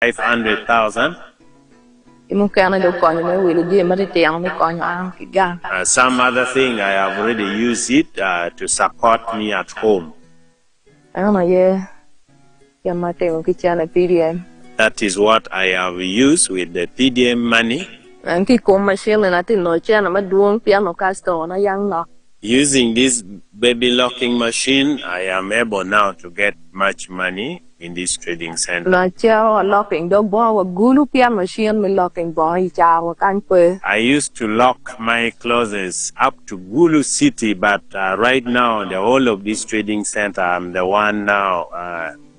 500,000. Some other thing I have already used it to support me at home. That is what I have used with the PDM money. Using this baby locking machine, I am able now to get much money in this trading center. I used to lock my clothes up to Gulu City, but right now, the whole of this trading center, I'm the one now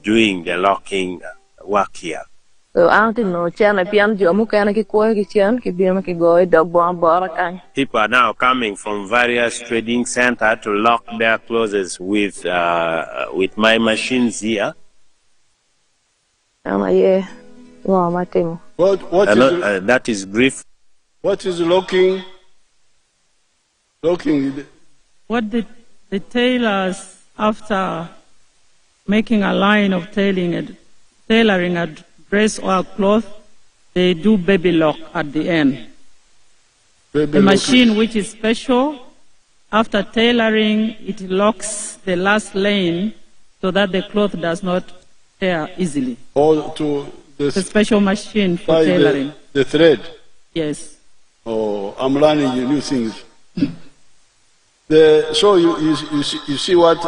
doing the locking work here. People are now coming from various trading centers to lock their clothes with my machines here. That is brief. What is locking? Locking. What the tailors, after making a line of tailoring a dress or cloth, they do baby lock at the end. The machine, which is special, after tailoring, it locks the last lane so that the cloth does not tear easily. Or to the special machine for tailoring. The thread? Yes. Oh, I'm learning new things. So you see what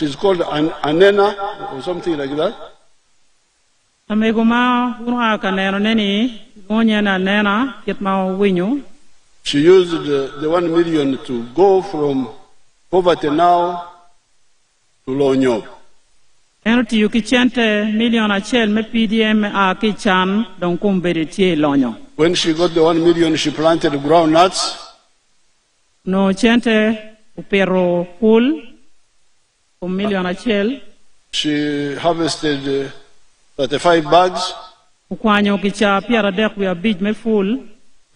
is called an anena or something like that? She used the 1 million to go from poverty now to Lonyo. When she got the 1 million, she planted groundnuts. She harvested 35 bags.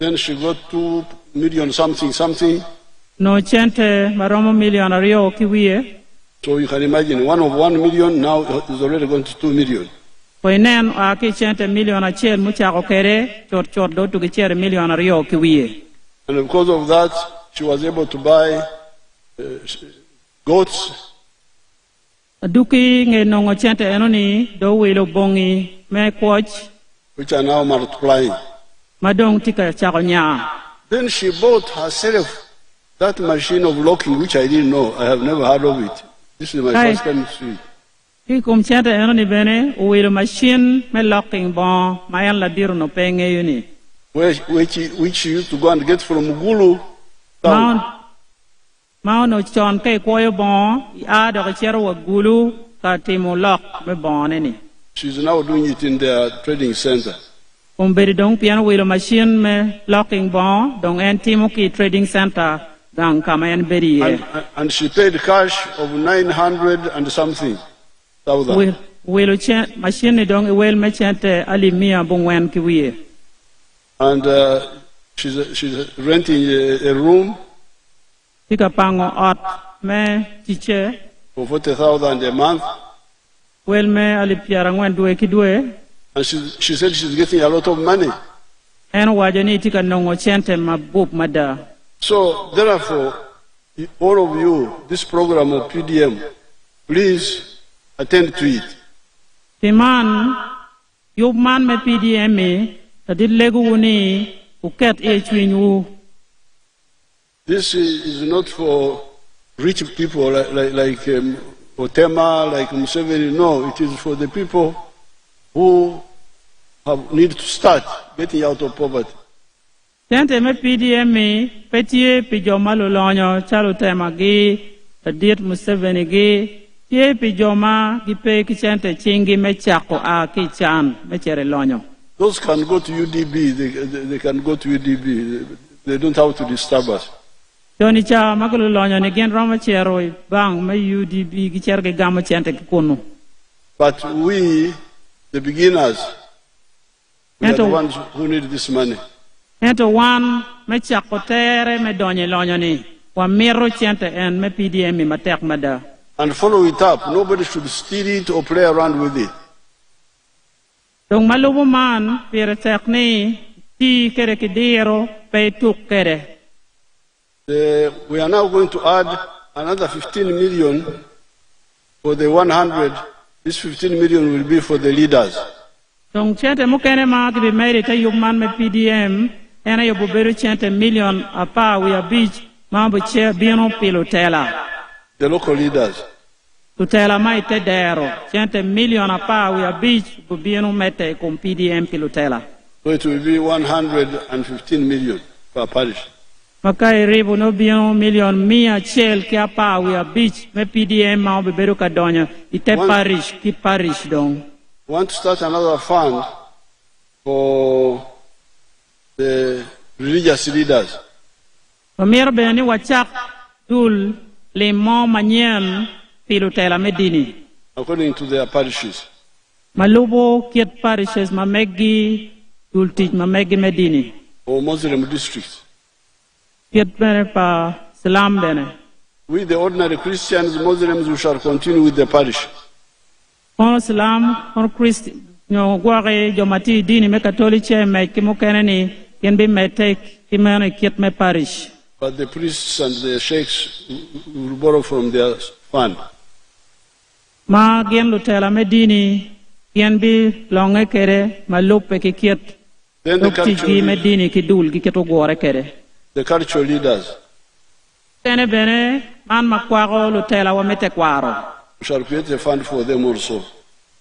Then she got 2 million something. So you can imagine, one of 1 million now is already going to 2 million. And because of that, she was able to buy goats. Which are now multiplying. Then she bought herself that machine of locking, which I didn't know. I have never heard of it. This is my first time to see it. Which she used to go and get from Gulu town. She's now doing it in their trading center. And she paid cash of 900 and something thousand. And she's renting a room for 40,000 a month. And she said she's getting a lot of money. So, therefore, all of you, this program of PDM, please attend to it. This is not for rich people like Otema, like Museveni. No, it is for the people who need to start getting out of poverty. Those can go to UDB. They can go to UDB. They don't have to disturb us. But we, the beginners, we are the ones who need this money. And follow it up. Nobody should steal it or play around with it. Dong malubo man pere tekni ti kere kidiro pay tuk kere. We are now going to add another 15 million for the 100. This 15 million will be for the leaders. Dong chente mukene ma ki be made ta yugman me PDM ena yo buberu chente million apa we a beach ma bu che bino pilotela. The local leaders. Tutela mai te dero chente million apa we a beach bu bino mete con PDM pilotela. So it will be 115 million per parish. Makai ribu no bino million mia chel ki apa we a beach me PDM ma bu beru ka donya ite parish ki parish dong. We want to start another fund for the religious leaders. Pamir beni wachak dul le mo manyen pilotela medini. According to their parishes. Malubo kiet parishes mamegi dultij mamegi medini. Or Muslim districts. Kiet bene pa Islam bene. We, the ordinary Christians, Muslims, we shall continue with the parish. On Islam, on Christ, no guare jomati dini me Catholic me kimukeneni can be me take kimene kiet me parish. But the priests and the sheikhs will borrow from their fund. Ma gen lutela medini can be longe kere malupe ki kiet. Then the medini ki dul ki keto guare kere. The cultural leaders. Kene bene man makwaro lutela wa mete kwaro. We shall create a fund for them also.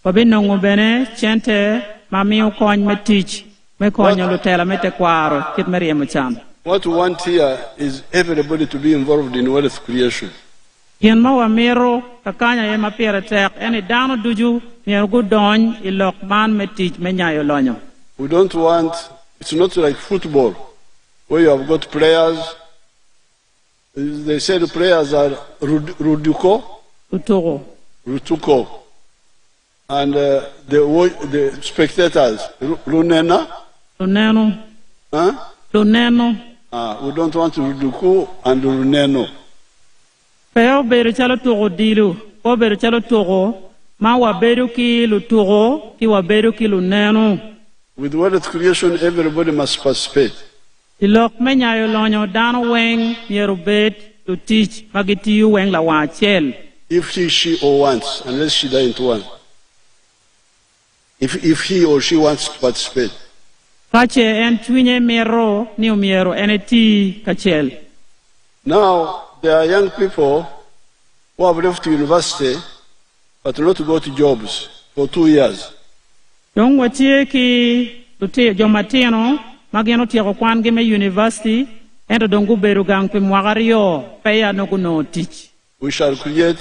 Babinongo bene chente mamiu kony me teach me konyo lutela mete kwaro kit merie mcham. What we want here is everybody to be involved in wealth creation. Yen ma wa mero kakanya ye ma pere tek eni dano duju mero gudony ilok man me teach me nyayo lonyo. We don't want, it's not like football where you have got players. They say the players are Rutuko. And the spectators, Lunena. Huh? We don't want Ruduko and Runeno. Peo beru chalo toro dilu, po beru chalo toro, ma wa beru ki lutoro, ki wa beru ki luneno. With wealth creation, everybody must participate. Ilok me nyayo lonyo dano weng yerubet to teach magiti yu weng la wachel. If she or wants, unless she doesn't want. If he or she wants to participate. Kache en twinye mero ni umiero eneti kachel. Now, there are young people who have left university but not go to jobs for 2 years. Yung watie ki lutie jomatino mageno tiako kwan gime university ento dongu beru gang pi mwagario peya no kuno teach. We shall create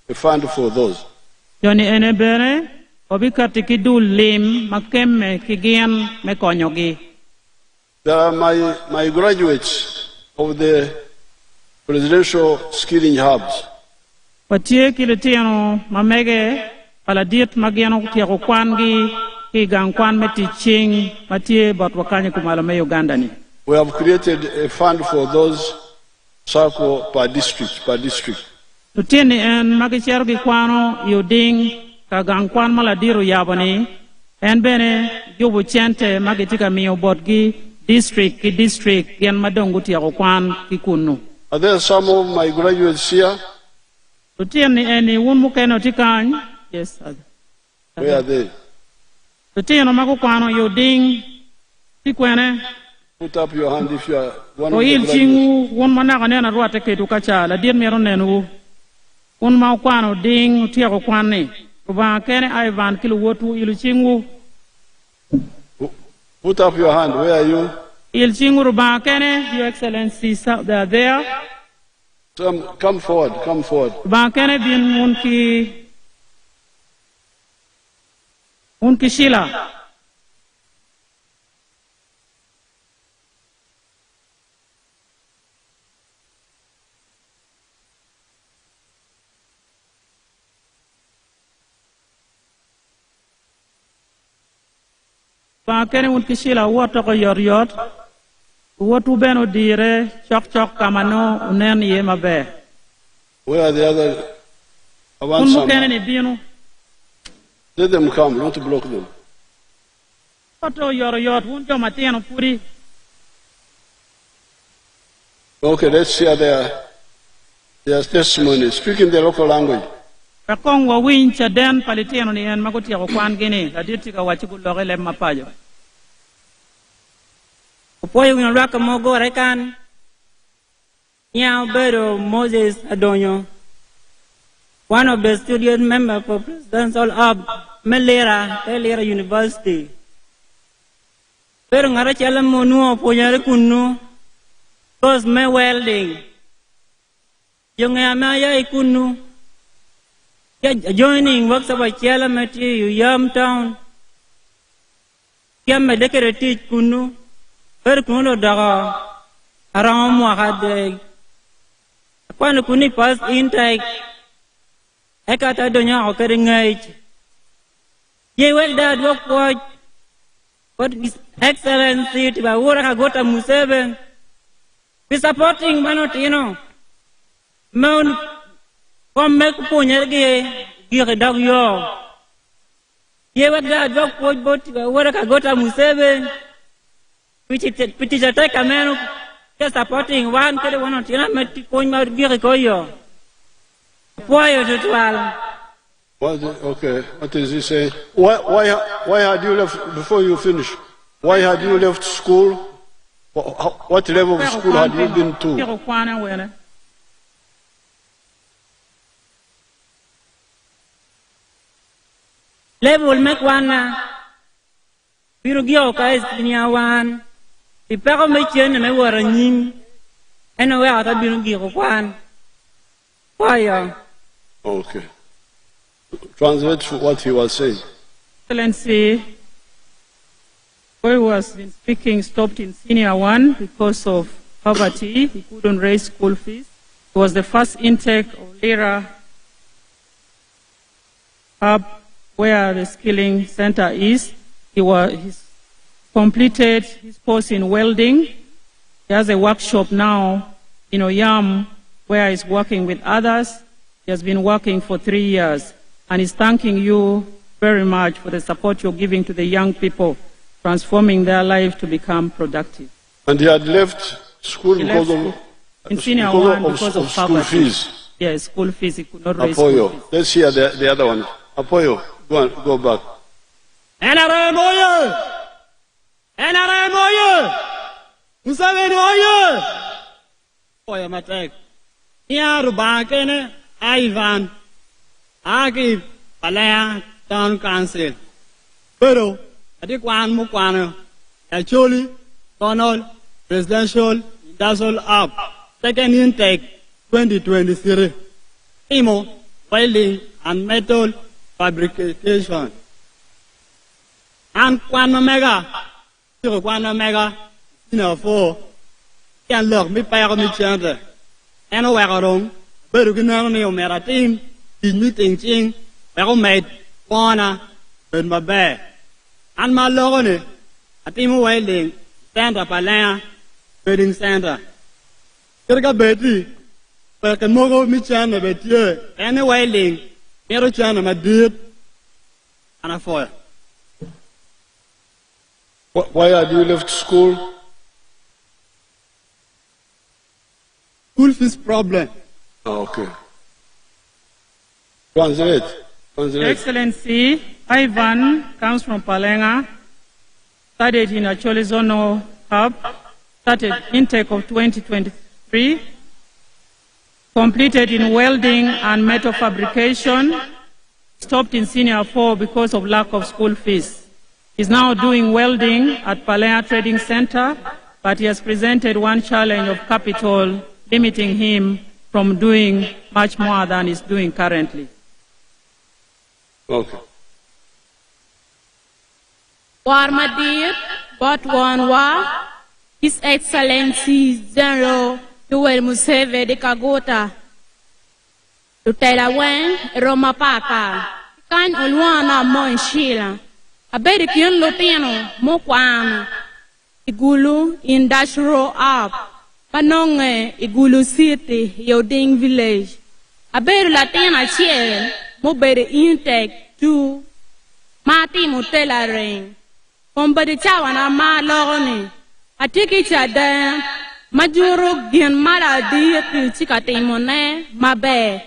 a fund for those. Joni enebere obikati kidul lim makemme kigian me konyogi. There are my graduates of the presidential skilling hubs. Watie ki lutiano mamege paladiet mageno tiako kwan gi ki gang kwan me teaching matie bat wakanye kumala me Uganda ni. We have created a fund for those circle per district. Lutieni en magichero gi kwano yuding ka gang kwan maladiru yabani en bene yubu chente magitika miyo botgi district gen madongo tiako kwan kikunu. Are there some of my graduates here? Lutieni eni wun mukeno tikany. Yes. Where are they? Lutieni mago kwano yuding tikwene. Put up your hand if you are one of O the il graduates. chingu won manaka nena ruate ketu kacha la dir mero nenu. Un ma kwano ding tiako kwanni. Ba kene Ivan kilu wotu ilu chingu. Put up your hand. Where are you? Il chingu ruba kene, Your Excellency, they are there. Come forward. Ba kene bin unki shila. Ba kene unki shila wato ko yor. Watu beno dire chok kamano unen ye mabe. Where are the other? I want some. Kene ni binu. Let them come, not block them. Pato yor won't your Matiano Puri. Okay, let's hear their testimony. Speak in the local language. Rakong wa wincha den Palitiano and Magotia Kwan Guinea, a ditica Wachiku Lorele Mapayo. Opoyo yung raka mogo rekan. Nyao Bedo Moses Adonyo. One of the student members for Presidential Hub, Melera University. Pero ngarachalam mo nuo ponyare kunu. Cause me welding. Yung amaya ikunu. Joining works of a chala mati yam town. Kiam me dekere teach kunu. Pero kunu daga aram mo akade. Kwano kuni pass intake. Ekata donya okere ngay. Ye welda work watch. What is excellency to Bawura Gota Museveni? Be supporting Manotino. Mount from Mekupunyagi, Giradog Yo. Ye what that dog watch boat Bawura Gota Museveni, which is a take a man just supporting one could one of Tina Girikoyo. Why is it well? Okay, what is he saying? Why had you left, before you finish, why had you left school? What level of school had you been to? Level make one, Pirugio Kais Pinyawan, the Paramechian and I were a nim, and aware of Birugio one. Why? Okay. Translate what he was saying. Excellency, boy was been speaking stopped in senior one because of poverty. He couldn't raise school fees. It was the first intake of Lira Hub, where the skilling center is. He's completed his course in welding. He has a workshop now in Oyam, where he's working with others. He has been working for 3 years. And is thanking you very much for the support you're giving to the young people, transforming their lives to become productive. And he had left school because in senior one because of school fees. Yes, school fees. He could not raise school fees. Let's hear the other one. Apoyo, go back. NRM Museveni oye! Oye matek. Here bankene Ivan. Aki Palaya Town Council. Pero, Adikwan Mukwana, actually, Donald Presidential Industrial Hub, second intake 2023. Imo, welding and metal fabrication. And Kwana Mega, Kwana Mega, for can look me by me chant. And a wagon, but you can only omera team. In meeting ching, pero made Wana, but my bear. And my logone, a team welding, Santa Palaya, wedding center. Kirka Betty, but can mogo me chan a bit ye, any welding, Mero chan a deed, and a foil. Why had you left school? School fees problem. Okay. Translate. Excellency, Ivan comes from Palenga, studied in a Cholizono Hub, started intake of 2023, completed in welding and metal fabrication, stopped in senior 4 because of lack of school fees. He's now doing welding at Palenga Trading Center, but he has presented one challenge of capital, limiting him from doing much more than he's doing currently. Okay. Warmadir, but one war, His Excellency General Yoweri Museveni de Kagota, to Telawen, Roma Paka, Kan Ulwana Monshila, a Bedikian Lotino, Mokwan, Igulu, Industrial Hub, Panonge, Igulu City, Yoding Village, a Bedi Latina Chiel, Mobedi Intake to Martin Mutela Rain. Kombadi chawana ma logoni. Atiki chada. Majuro gin mara di chika timone mabe.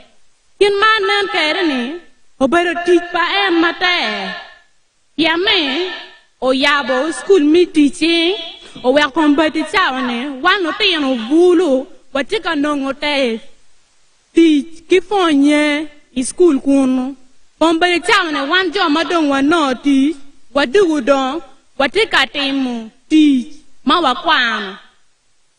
Gin manan kerni. Obero tipa mate. Yame. O yabo school me teaching. O we kombadi chawane. One te no bulu. Watika nongote. Teach kifonye. School kuno. Kombadi chawane one job madong wa no teach. Wadu don. Watika timu. Teach. Mawakwano.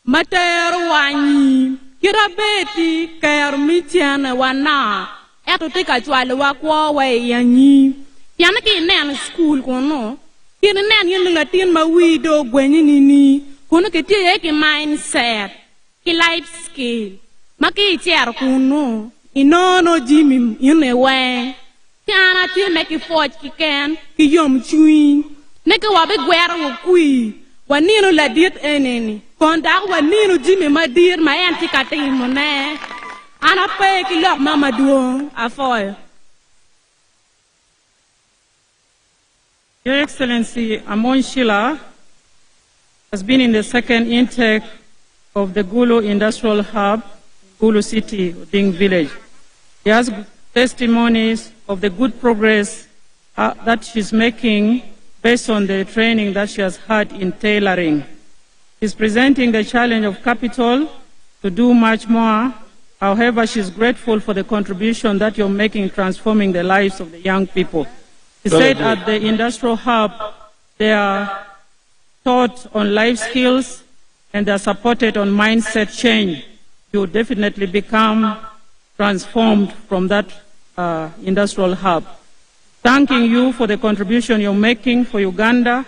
Matero wanyi. Kira beti. Kaya mitiana wana. Eto tika chwale wakwa we yanyi. Yana ki nen school kuno. Kira nen yin latin ma wido gwenye nini. Kuno kiti eki mindset. Ki life skill. Maki chair kuno. Inono jimi yune we. Kiana ti meki forge ki ken. Ki yom chui. Neke wabe gwera wukui. Wanino la diet eneni. Kondak wanino jimi madir ma enti katimo ne. Ana pe ki lok mama duong afoy. Your Excellency, Amon Shila has been in the second intake of the Gulu Industrial Hub, Gulu City, Ding Village. He has testimonies of the good progress that she's making based on the training that she has had in tailoring. She's presenting the challenge of capital to do much more. However, she's grateful for the contribution that you're making transforming the lives of the young people. She said at the Industrial Hub, they are taught on life skills and they're supported on mindset change. You definitely become transformed from that Industrial Hub. Thanking you for the contribution you're making for Uganda,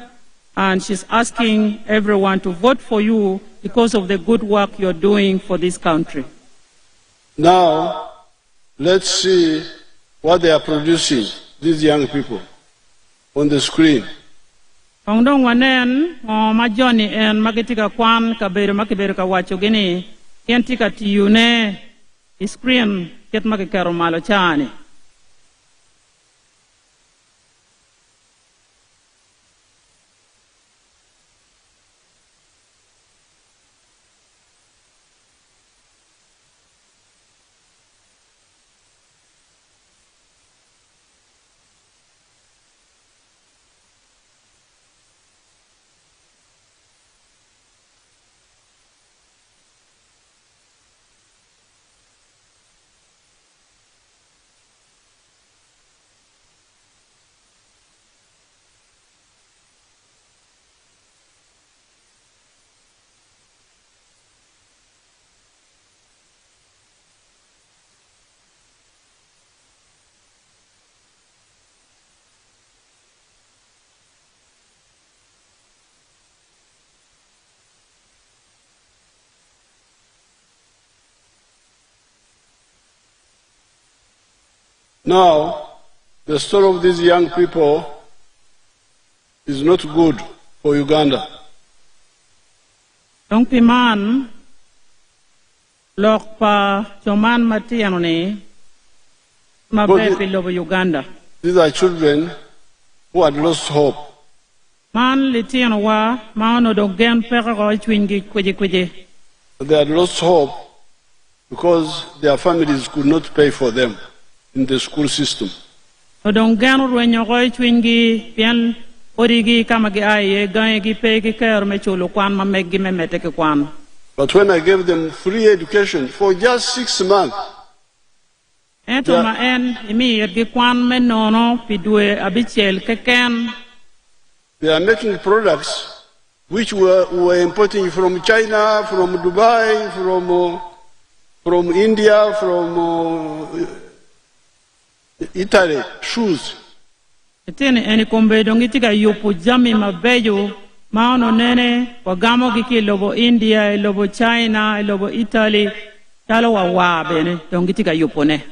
and she's asking everyone to vote for you because of the good work you're doing for this country. Now, let's see what they are producing, these young people, on the screen. Tongdong wanen majoni en magitika kwan kabere makibere ka wacho gini kentika tiyune screen ket magikero malo chani. Now, the story of these young people is not good for Uganda. Dong piman lok pa choman matiano ni mabe pilobo Uganda. These are children who had lost hope. Man litiano wa maono dogen pera ko chwingi kweje. They had lost hope because their families could not pay for them in the school system. Odongano rwenyo ko chwingi pian origi kamagi aye gaegi pegi ker me chulo kwan mamegi memete ke kwan. But when I gave them free education for just 6 months, Ento ma en imi gi kwan me nono pidwe abichel keken. they are making products which were importing from China, from Dubai, from India, from Italy, shoes. Etene eni kombe dongi tika yopo jami mabejo maono nene wagamo kiki lobo India, lobo China, lobo Italy, talo wa bene dongi tika yopo ne.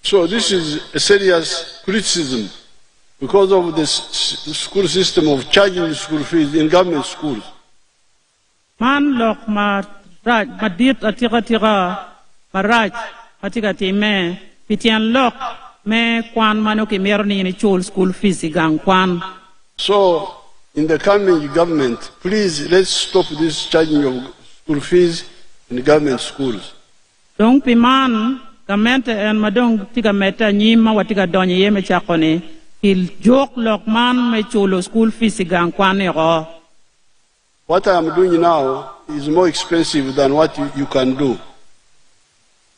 So this is a serious criticism because of the school system of charging school fees in government schools. Man lok ma raj madit atira maraj atika time pitian lok me kwan mano ki merni ni chul school fees gang kwan. So in the coming government, please let's stop this charging of school fees in government schools. Dong piman kamente en madong tiga meta nyima watiga donye yeme chakone il jok lok man me chulo school fees gang kwane ro. What I am doing now is more expensive than what you can do.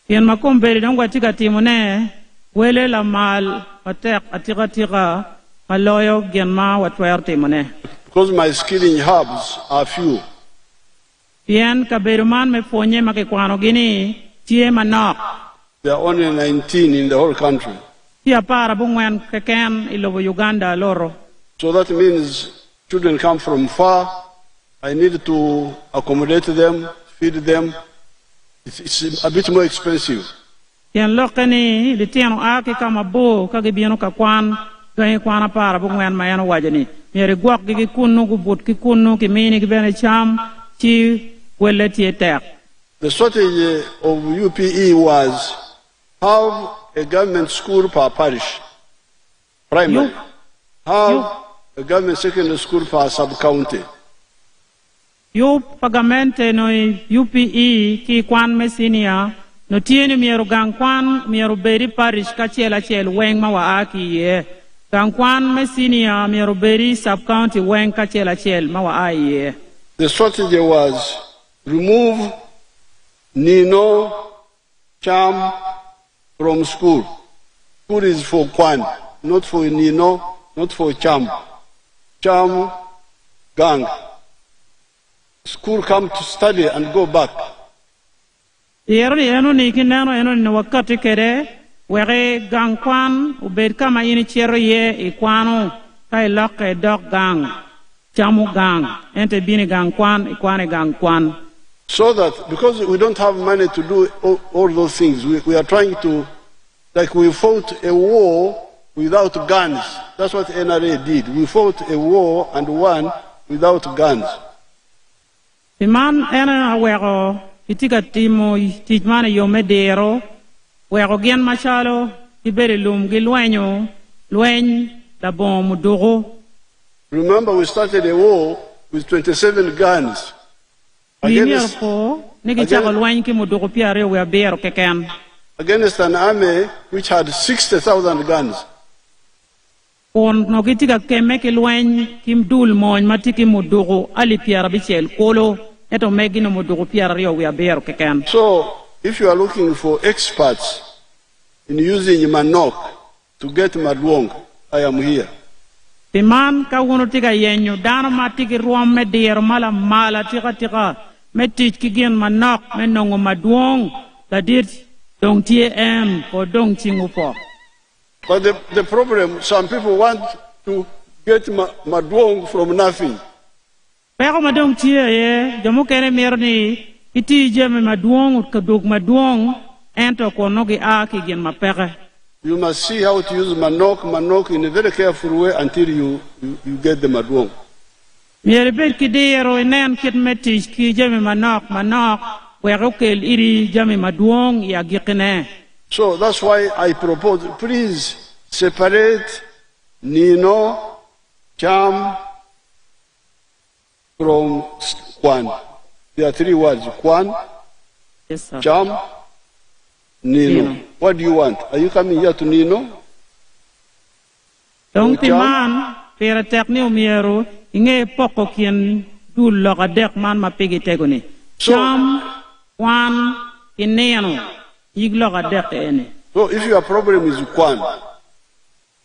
Yen makomberi dong watiga timone wele la mal watek atira maloyo genma watwer timone. Because my skilling hubs are few. Yen kaberuman me fonye makikwano gini tie manok. There are only 19 in the whole country. Tia para bungwen keken ilobo Uganda loro. So that means children come from far. I need to accommodate them, feed them. It's a bit more expensive. Yen lokani litiano aki kama bo kagibiano kakwan gay kwana para bungwen mayano wajani. Yeri gwak gi kunu gubut ki kunu ki mini ki bene cham chi wele tietek. The strategy of UPE was have a government school per parish, primary. Have a government secondary school per sub-county. Yo pagamente no UPE ki kwan mesinia no tiene miero gang kwan miero beri parish kachela chel weng mawa aki ye. Gang kwan mesinia miero beri sub-county weng kachela chel mawa ai ye. The strategy was remove Nino, Cham from school. School is for Kwan, not for Nino, not for Cham. Cham, gang. School come to study and go back. Yero eno ni kinano eno ni wakati kere were gang kwan ubed kama ini chero ye ikwano kai loke dog gang chamu gang ente bini gang kwan ikwane gang kwan. So that, because we don't have money to do all those things, we are trying to, like we fought a war without guns. That's what NRA did. We fought a war and won without guns. The man ena wero itika timo tijmane yomedero wero gen machalo ibere lum gilwenyo lwen la bom doro. Remember, we started a war with 27 guns. Against an army which had 60,000 guns. On nogitika kemeke lwen kim dul mon matiki mudoro ali piara bichel kolo eto megino mudoro piara rio we abero keken. So if you are looking for experts in using manok to get madwong, I am here. The man ka wono tika yenyo dano matiki ruam medero mala tika metich kigen manok menongo madwong la dit dong tie em ko dong chingupo. But the problem, some people want to get madwong from nothing. Pero madong tie ye jomo kene merni iti jeme madwong kaduk madwong ento ko nogi a kigen mapere. You must see how to use manok in a very careful way until you get the madwong. Mierbet kidero enen kit metich ki jeme manok werokel iri jeme madwong ya gikene. So that's why I propose, please separate Nino, Cham from Kwan. There are 3 words: Kwan, Yes, sir. Cham, Nino. What do you want? Are you coming here to Nino? Don't the man pera tekni umiero inge poko kien dul loga dek man mapigi tegoni. Cham Kwan ineno ig loga dek ene. So if your problem is Kwan,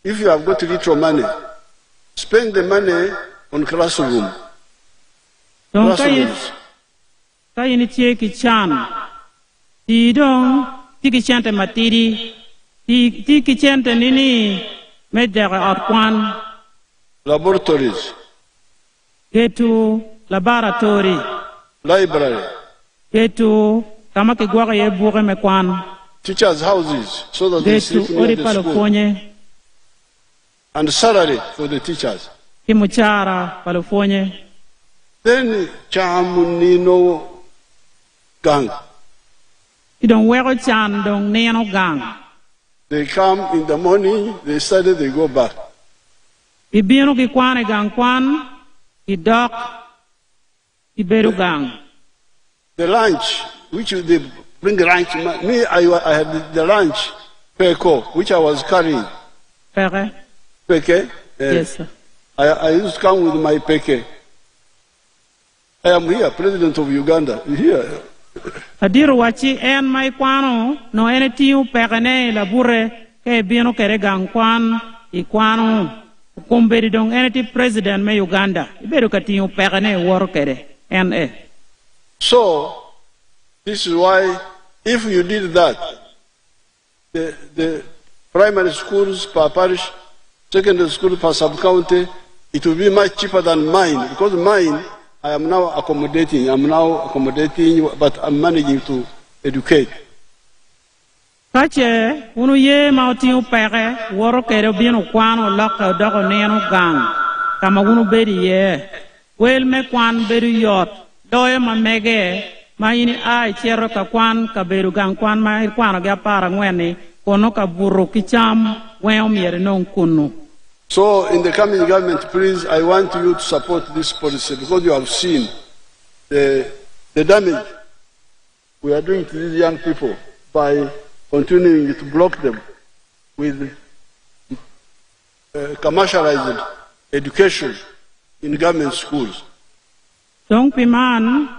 if you have got little money, spend the money on classroom. Don't Classrooms. kay ni tie ki chan. Ti dong tiki chante matiri ti ki chante nini medere at Kwan. Laboratories, Get to laboratory. library, Get to kamake gwara ye bure me Kwan. teachers' houses, so that they Get to sleep near ori the school, palofonye and salary for the teachers. kimuchara palofonye. Then Cham, Nino, gang. Idong wero chan dong neno gang. They come in the morning, they study, they go back. Ibino ki Kwan e gang Kwan I dok, I berugang. The lunch, which they bring lunch, me, I had the lunch, peko, which I was carrying. Peke? Peke? Yes, sir. I used to come with my peke. I am here, President of Uganda, here. Adir wachi en mai kwano, no ene tiu peke ne la bure, ke bieno kere gang kwan, I kwano, kumberi dong ene ti president me Uganda. Iberu ka tiu peke ne wor kere, N.A. So, this is why, if you did that, the primary schools per parish, secondary school per sub-county, it will be much cheaper than mine, because mine, I am now accommodating, but I'm managing to educate. Kache, unu ye mautiu peke, woro kere bieno kwano laka doko neno gang, kama unu beri ye, wel me kwan beri yot, doye ma mege, ma ini ai chero ka kwan ka beru gang kwan ma kwano ga para ngweni, kono ka buru kicham, weom yere non kunu. So, in the coming government, please, I want you to support this policy because you have seen the damage we are doing to these young people by continuing to block them with commercialized education in government schools. Donc, piman,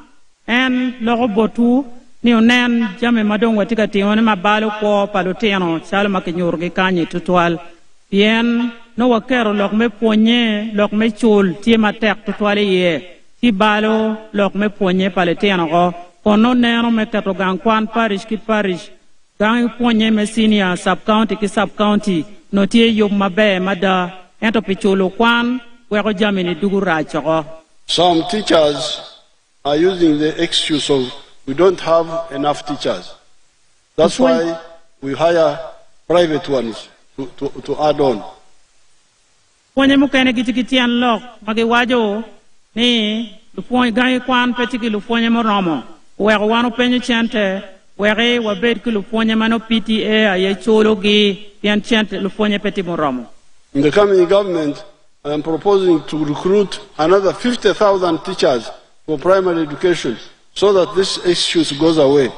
en logo botu, ni onen jame madong watika tione mabalo ko paloteno, salo makinyorgi kanyi tutual, bien, no wakero lok me ponye, lok me chul, tie matek tutuale ye, ti balo lok me ponye paleteno ko, kono neno me kato gang kwan parish ki parish, gang ponye me senior sub-county ki sub-county, no tie yob mabe mada, ento pichulo kwan, weko jamini dugu rachoko. Some teachers are using the excuse of we don't have enough teachers. That's why we hire private ones to add on. Ponye mukene kitikitian lok, magi wajo, ni, luponye ganyi kwan petiki luponye moromo, weko wano penye chente, weke wabed ki luponye mano PTA aye cholo gi, pian chente luponye peti moromo. In the coming government, I am proposing to recruit another 50,000 teachers for primary education so that this excuse goes away.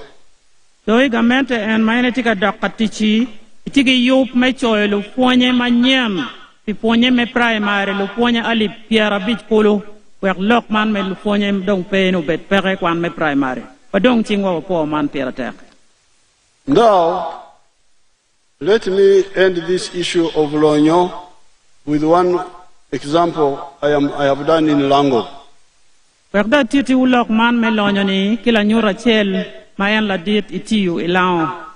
Doi gamente en maine tika dokatichi, itiki yup me choy luponye manyem, piponye me primary luponye ali piara bich kulu, wek lok man me luponye dong pe no bet pere kwan me primary. Padong chingwa po man piara tek. Now, let me end this issue of Lonyo with one example I have done in Lango. Wekda titi ulok man me lonyo ni kila nyura chel mayan la dit itiyu ilao.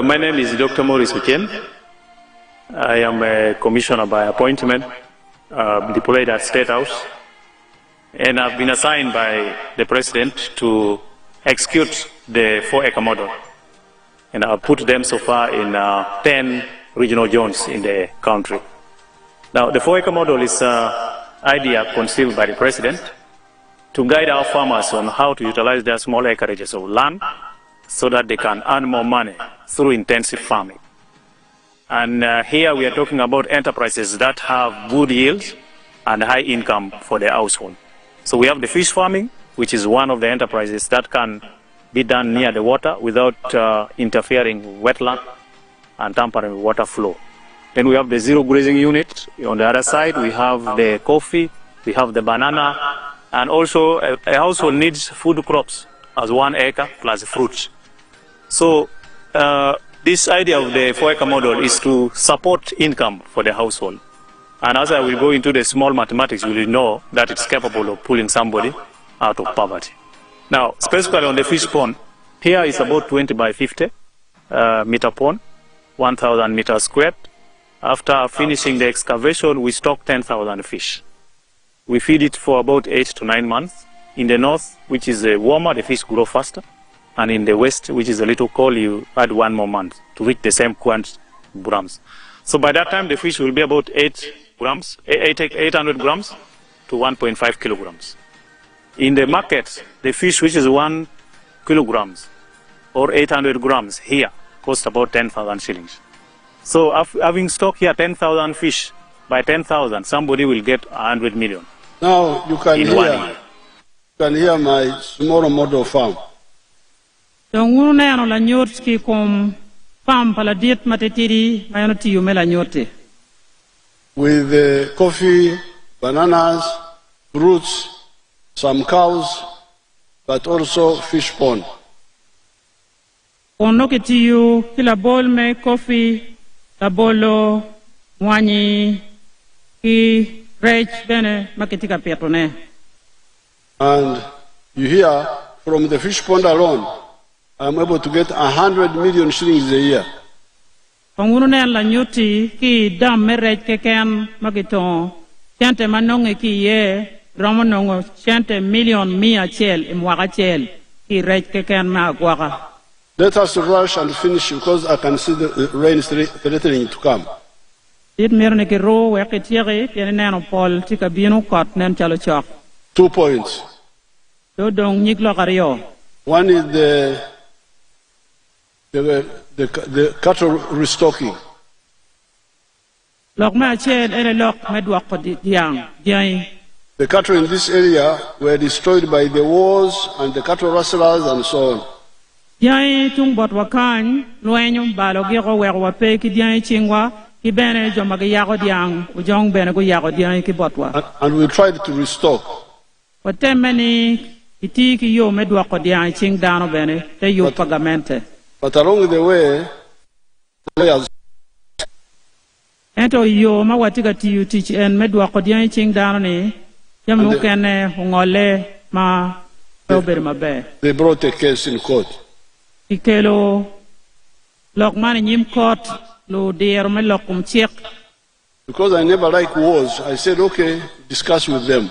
My name is Dr. Maurice Ochen. I am a commissioner by appointment, deployed at State House, and I've been assigned by the President to execute the 4-acre model. And I've put them so far in 10 regional zones in the country. Now, the 4-acre model is an idea conceived by the President to guide our farmers on how to utilize their small acreages of land so that they can earn more money through intensive farming. And here we are talking about enterprises that have good yields and high income for the household. So we have the fish farming, which is one of the enterprises that can be done near the water without interfering with wetland and tampering with water flow. Then we have the zero grazing unit. On the other side, we have the coffee, we have the banana, and also a household needs food crops as 1 acre plus fruits. So this idea of the 4-acre model is to support income for the household. And as I will go into the small mathematics, you will know that it's capable of pulling somebody out of poverty. Now, specifically on the fish pond, here is about 20 by 50 meter pond, 1,000 meters squared. After finishing the excavation, we stock 10,000 fish. We feed it for about 8 to 9 months. In the north, which is warmer, the fish grow faster. And in the west, which is a little cold, you add 1 more month to reach the same quantity grams. So by that time, the fish will be about 800 grams to 1.5 kilograms. In the market, the fish which is 1 kilograms or 800 grams here cost about 10,000 shillings. So having stock here 10,000 fish, by 10,000, somebody will get 100 million. Now you can hear my small model farm. With coffee, bananas, fruits, some cows, but also fish pond. Kila bol me coffee, la bolo, wani, ki rech bene makitika petone. And you hear from the fish pond alone, I'm able to get 100 million shillings a year. Pangunu la nyuti ki dam me rech keken makiton, chante manonge ki ye, ramonongo chante million mia chel imwaka chel ki rech keken ma gwaka. Let us rush and finish because I can see the rain threatening to come. 2 points. One is the cattle restocking. The cattle in this area were destroyed by the wars and the cattle rustlers and so on. Diai tung bot wakan luenyo balo giro werwa pe ki diai chingwa ki bene jomagi yago diang ujong bene go yago diai ki botwa. And we tried to restock. Watemeni iti ki yo medwa ko diai ching dano bene te yo pagamente. But along the way, ento yo ma watiga ti you teach en medwa ko diai ching dano ni jamu kene ngole ma ober mabe. They brought a case in court. Ikelo lokman nyim court lo der me lokum chek. Because I never like wars, I said okay, discuss with them.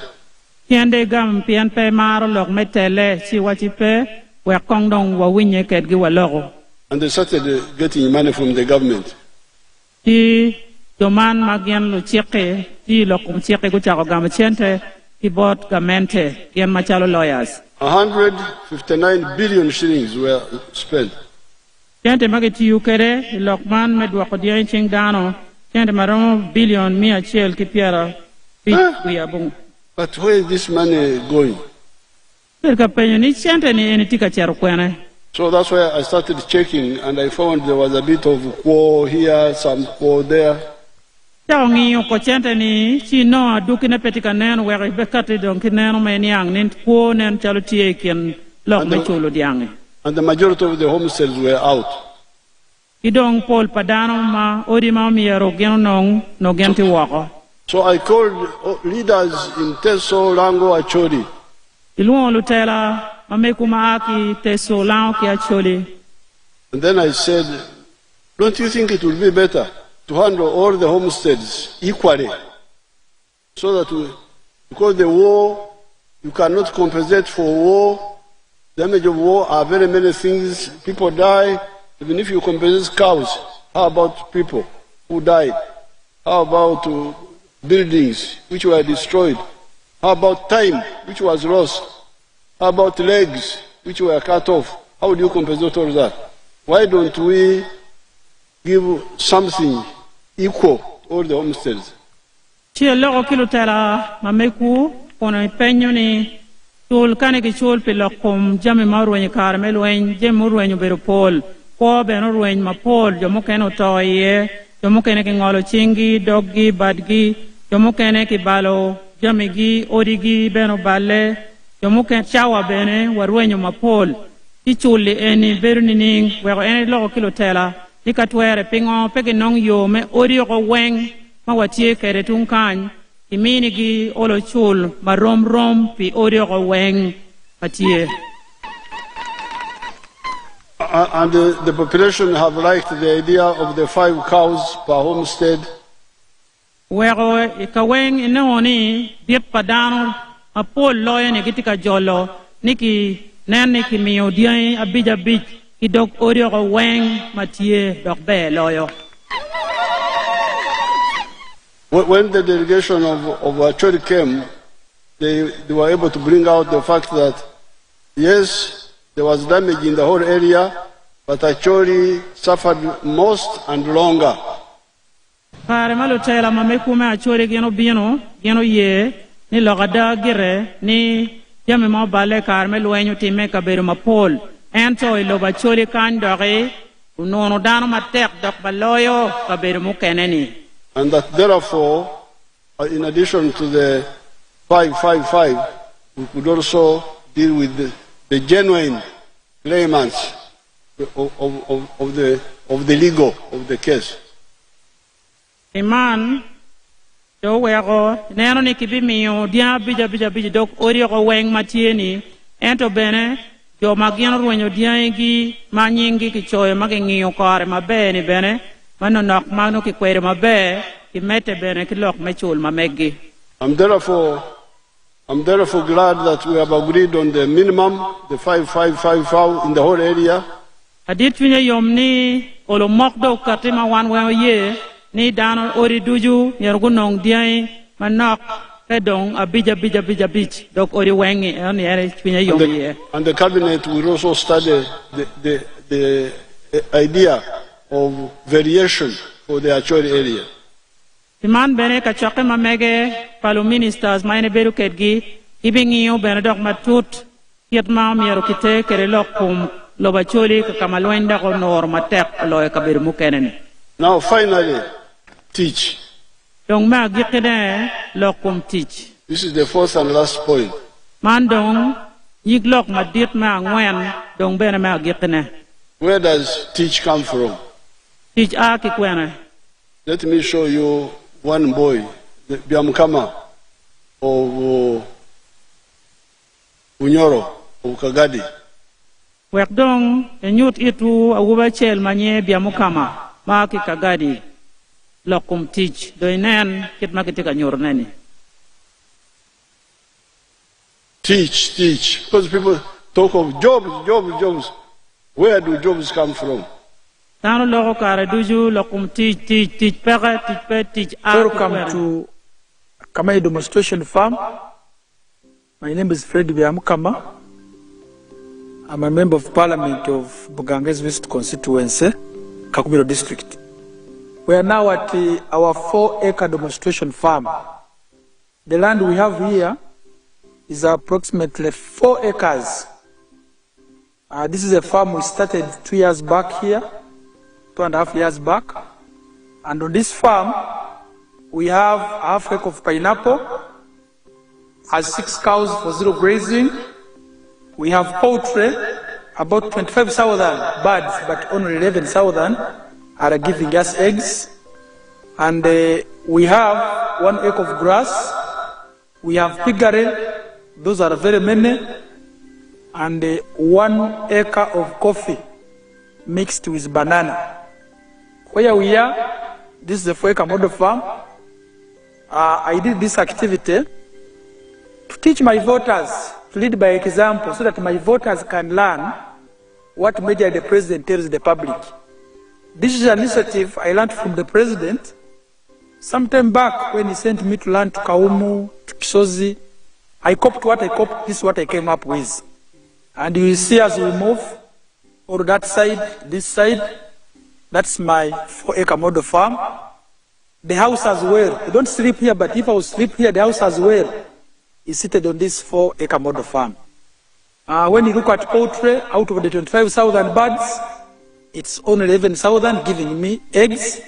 Piende gam pien pe maro lok metele si wachi pe we kongdong wa winye ket gi wa logo. And they started getting money from the government. Ti doman magien lo cheke ti lokum cheke go chako gam chente ki bot gamente yen machalo lawyers. 159 billion shillings were spent. Chente mageti ukere lokman medwa ko dia ching dano chente maromo billion mia chel ki piera pi abung. But where is this money going? Per kapenyo ni chente ni enitika chero kwene. So that's why I started checking and I found there was a bit of quo here, some quo there. Taongi ko chente ni chino dukine petika nen were bekati don kineno meniang nin quo nen chalo tie ken lok me chulo diange. And the majority of the homesteads were out. Idong pol padano ma odi ma miero geno nong no genti wako. So I called leaders in Teso, Lango, Acholi. Iluon lutela mamekuma aki Teso, Lango ki Acholi. And then I said, don't you think it would be better to handle all the homesteads equally? So that because the war, you cannot compensate for war. Damage of war are very many things. People die. Even if you compensate cows, how about people who died? How about buildings which were destroyed? How about time which was lost? How about legs which were cut off? How do you compensate all that? Why don't we give something equal to all the homesteads? Chul kane ki chul pilokum jami marwenye karmel wen jem marwenye beropol ko beno rwen mapol jomo keno toye jomo kene ki ngolo chingi doggi badgi jomo kene ki balo jami gi odigi beno balle jomo ken chawa bene warwenye mapol ti chuli eni berni ning wego eni logo kilotela nikatwere pingo peke nong yo me odi ko weng ma watie kere tunkan imini gi olo chul marom rom pi odio ko weng patie. And the population have liked the idea of the 5 cows per homestead. Wego ikaweng inoni diet padano apol loye ni kitika jolo niki nani ki miyo diay abija bij ki dog odio ko weng matie dog be loyo. When the delegation of Acholi came, they were able to bring out the fact that, yes, there was damage in the whole area, but Acholi suffered most and longer. Kare malo tela mamekume Acholi gino ye ni logada gire ni yame ma bale karme luenyo time kaberu mapol ento iloba Acholi kan dore unono dano matek dok baloyo kaberu mukeneni. And that therefore, in addition to the 555, we could also deal with the genuine claimants of the legal of the case. Iman do wego neno ni kibi miyo dia bija dok ori ko weng matieni ento bene jo magino ruenyo dia igi manyingi ki choyo magingiyo kare mabe ni bene mano nok magno ki kwere mabe ki mete bene ki lok mechul mamegi. I'm therefore glad that we have agreed on the minimum, the 555 in the whole area. Adit finya yomni olo mokdo katima wanwe ye ni dano ori duju yergunong diai manok kedong abija bij dok ori wengi ani ere finya yomni. And the cabinet will also study the idea of variation for the Acholi area. Iman bene ka choke mamege palo ministers maine beru kedgi ibingiyo bene dok matut kiet ma miero kite kere lokum loba Acholi ka kamalwenda ko nor matek loe kaberu mukenene. Now finally, teach. Dong ma gikene lokum teach. This is the fourth and last point. Mandong yiglok madit ma ngwen dong bene ma gikene. Where does teach come from? Teach a kikwene. Let me show you one boy, the Biamkama of Unyoro, of Kagadi. Wekdong enyut itu awuba chel manye Biamukama ma ki Kagadi lokum teach doinen kit makitika nyorneni. Teach. Because people talk of jobs. Where do jobs come from? Welcome to Kamai Demonstration Farm. My name is Fred Biamukama. I'm a member of Parliament of Buganges West Constituency, Kakubiro District. We are now at our 4-acre demonstration farm. The land we have here is approximately 4 acres. This is a farm we started 2 years back here. 2.5 years back, and on this farm we have half acre of pineapple, has 6 cows for zero grazing. We have poultry, about 25,000 birds, but only 11,000 are giving us eggs. And we have 1 acre of grass. We have piggery, those are very many, and 1 acre of coffee mixed with banana. Where we are, this is the 4-acre model farm. I did this activity to teach my voters, to lead by example, so that my voters can learn what media the president tells the public. This is an initiative I learned from the president sometime back when he sent me to learn to Kaumu, to Kisozi. I copied what I copied, this is what I came up with. And you will see as we move, or that side, this side, that's my 4-acre model farm. The house as well. I don't sleep here, but if I would sleep here, the house as well is seated on this 4-acre model farm. When you look at poultry, out of the 25,000 birds, it's only 11,000 giving me eggs.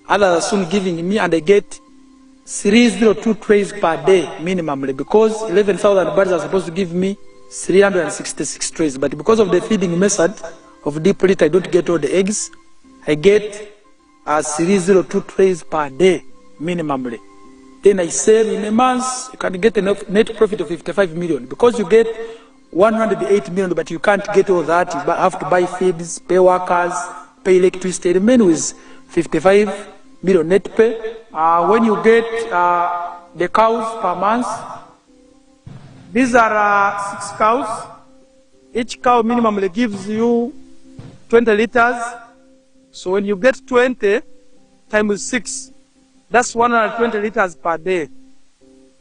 Others are soon giving me, and I get 302 trays per day minimally, because 11,000 birds are supposed to give me 366 trays. But because of the feeding method of deep litter, I don't get all the eggs. I get 302 trays per day minimally. Then I sell in a month, you can get a net profit of 55 million. Because you get 108 million, but you can't get all that. You have to buy feeds, pay workers, pay electricity. It remains with 55 million net pay. When you get the cows per month, these are 6 cows. Each cow minimally gives you 20 liters. So when you get 20 times 6, that's 120 liters per day.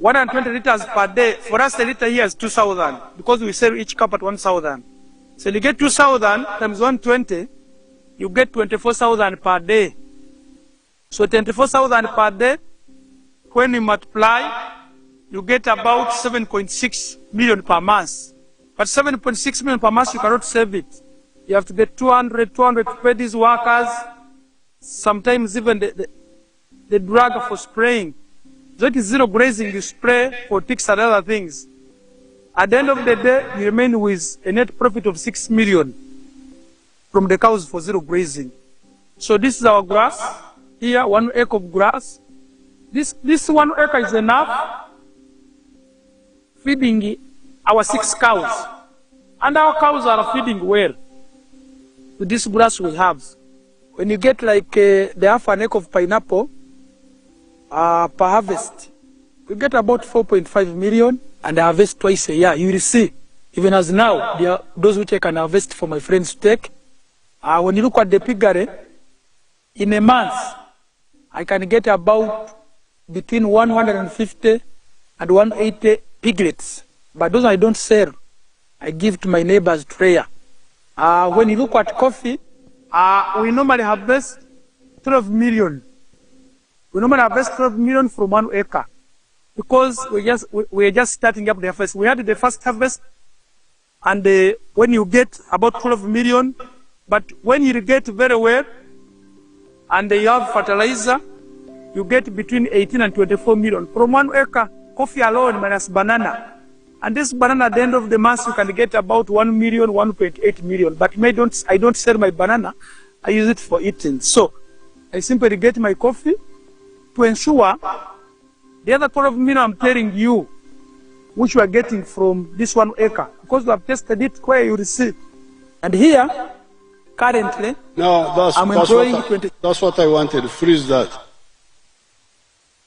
120 liters per day. For us, a liter here is 2,000 because we sell each cup at 1,000. So you get 2,000 times 120, you get 24,000 per day. So 24,000 per day, when you multiply, you get about 7.6 million per month. But 7.6 million per month, you cannot save it. You have to get 200 to pay these workers, sometimes even the drug for spraying. That is zero grazing, you spray for ticks and other things. At the end of the day, you remain with a net profit of 6 million from the cows for zero grazing. So this is our grass. Here, 1 acre of grass. This 1 acre is enough feeding our 6 cows. And our cows are feeding well with this grass we have. When you get like the half an acre of pineapple per harvest, you get about 4.5 million and I harvest twice a year. You will see, even as now, there are those which I can harvest for my friends to take. When you look at the piggery, in a month, I can get about between 150 and 180 piglets. But those I don't sell. I give to my neighbors to rear. When you look at coffee, we normally harvest 12 million. We normally harvest 12 million from 1 acre. Because we're just starting up the harvest. We had the first harvest, and when you get about 12 million, but when you irrigate very well, and you have fertilizer, you get between 18 and 24 million. From 1 acre, coffee alone minus banana. And this banana at the end of the month, you can get about 1 million, 1.8 million. But I don't sell my banana, I use it for eating. So I simply get my coffee to ensure the other 12 million I'm telling you, which you are getting from this 1 acre, because we have tested it where you receive. And here, currently, I'm employing 20. That's what I wanted, freeze that.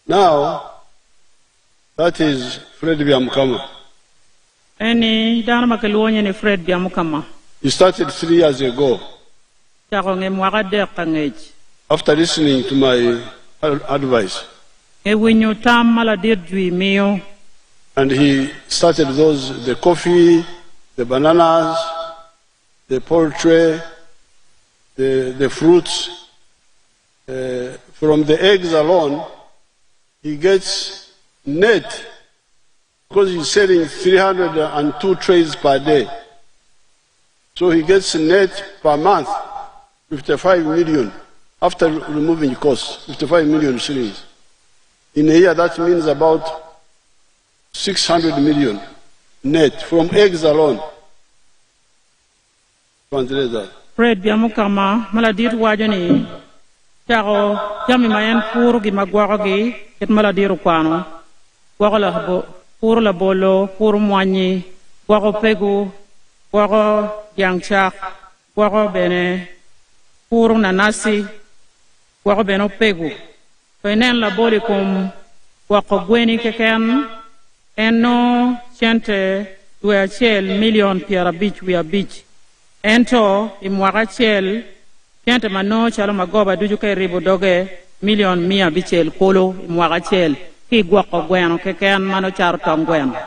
Now, that is Fred Biamukama. He started 3 years ago. After listening to my advice. And he started the coffee, the bananas, the poultry, the fruits. From the eggs alone, he gets net, because he's selling 302 trays per day. So he gets net per month, 55 million, after removing costs, 55 million shillings. In a year, that means about 600 million net from eggs alone. Translate that. Fred Biamukama, maladir wajani, charo, jami mayan pur gi magwarogi, et maladir kwano, wagala pur la bolo, pur moigni, wago pegu, wago yangchak, wago bene, pur nanasi, wago beno pegu. Penen la boli kum wako gweni keken, eno chente dwe chel million piara beach we a beach. Ento imwaka chel chente mano chalo magoba duju ke ribo doge million mia bichel kolo imwaka chel ki wako gweno keken mano charo tong gweno.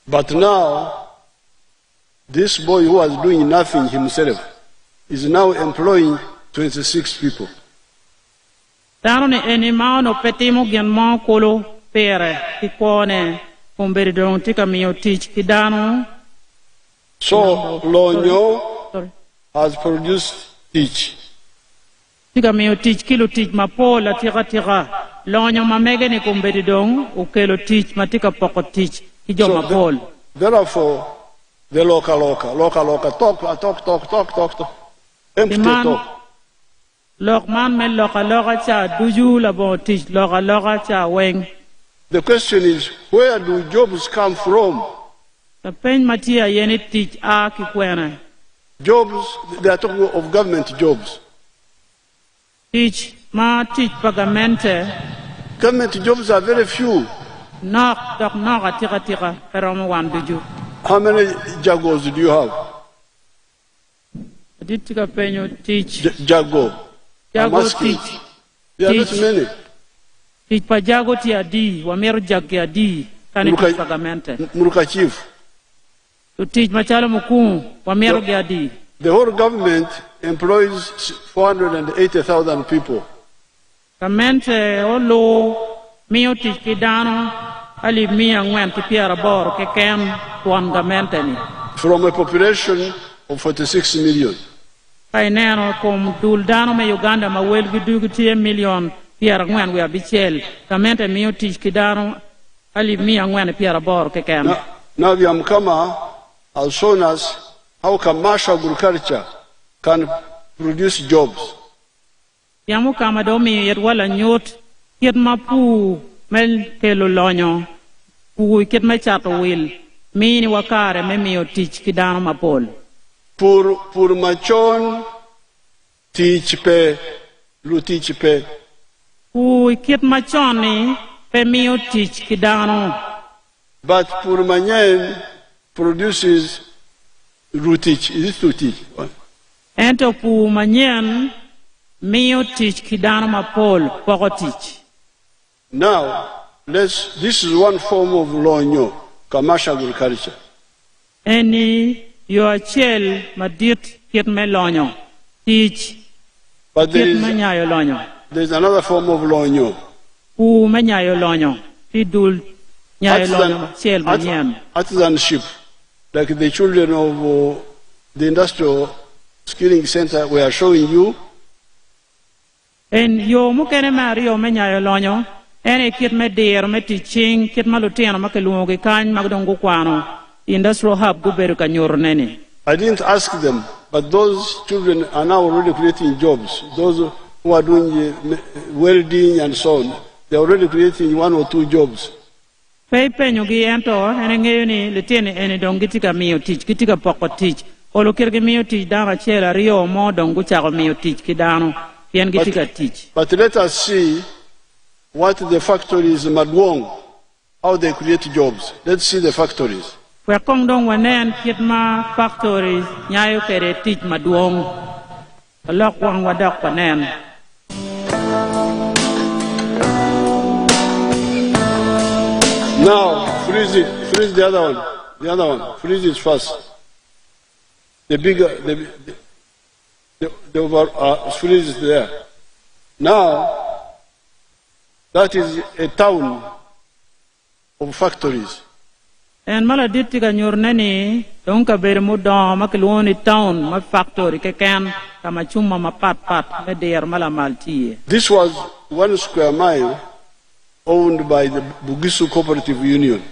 But now, this boy who was doing nothing himself is now employing 26 people. Tano ne enima no petimo gian mo kolo pere kikone kumberi don tika mio teach kidano. So Lonyo has produced teach. Tika mio teach kilo teach mapola tira. Lonyo mamege ne kumberi don ukelo teach matika poko teach kijo mapol. Therefore, the local talk. Empty talk. Lokman me loka cha duju labo teach loka cha weng. The question is, where do jobs come from? The pen matia yeni teach a kikwena. Jobs, they are talking of government jobs. Teach pagamente. Government jobs are very few. Knock tira peromo wan duju. How many jagos do you have? Ditika penyo teach. Jago. Jago teach. There are not many. Tich pajago ti adi, wamero jagi adi, kani tich pagamente. Muruka chief. To tich machalo mukung, wamero gi adi. The whole government employs 480,000 people. Kamente olo mio tich kidano ali mia ngwen ti piera bor ke kem tuan gamente ni. From a population of 46 million. Kai neno kom dul dano me Uganda ma wel gidugu tie million piera ngwen we abichel. Kamente mio tich kidano ali mia ngwen piera bor ke kem. Now the Amkama has shown us how commercial agriculture can produce jobs. Yamu kama domi yet wala nyot yet mapu mel telo lonyo pu ket ma chato wil mini wakare me mio tich kidano mapol. Pour machon teach pe lu teach pe. Pu ket machoni pe mio tich kidano. But pour manyen produces rootich. Is it to teach? Ento pu manyen mio tich kidano mapol poko tich. Now, this is one form of lonyo, commercial agriculture. Eni yo achel madit ket me lonyo tich. But ket manyayo lonyo. There's another form of lonyo. Pu manyayo lonyo. Tidul nyayo lonyo chel manyen. Artisanship, like the children of the Industrial Skilling Center we are showing you. En yo mukene mario manyayo lonyo. Ene kit me deer me teaching kit malutiano makelungo kany magdongo kwano industrial hub guberu kanyor nene. I didn't ask them, but those children are now already creating jobs. Those who are doing welding and so on, they are already creating 1 or 2 jobs. Pay penyo gi ento ene ngeyo ni letene ene dongitika mio teach kitika poko teach olo kirge mio teach dama chela rio mo dongu chako mio teach kidano yen gitika teach. But let us see what the factories Madwong, how they create jobs. Let's see the factories. Kwe kong dong wanen kit ma factories nyayo kere teach maduong. Alok wang wadak panen. Now, freeze the other one, freeze it first. The bigger, the over, freeze it there. Now, that is a town of factories. En mala ditti ka nyorneni donka ber mudon makeloni town ma factory ke ken kama chuma ma pat me der mala maltie. This was 1 square mile owned by the Bugisu Cooperative Union.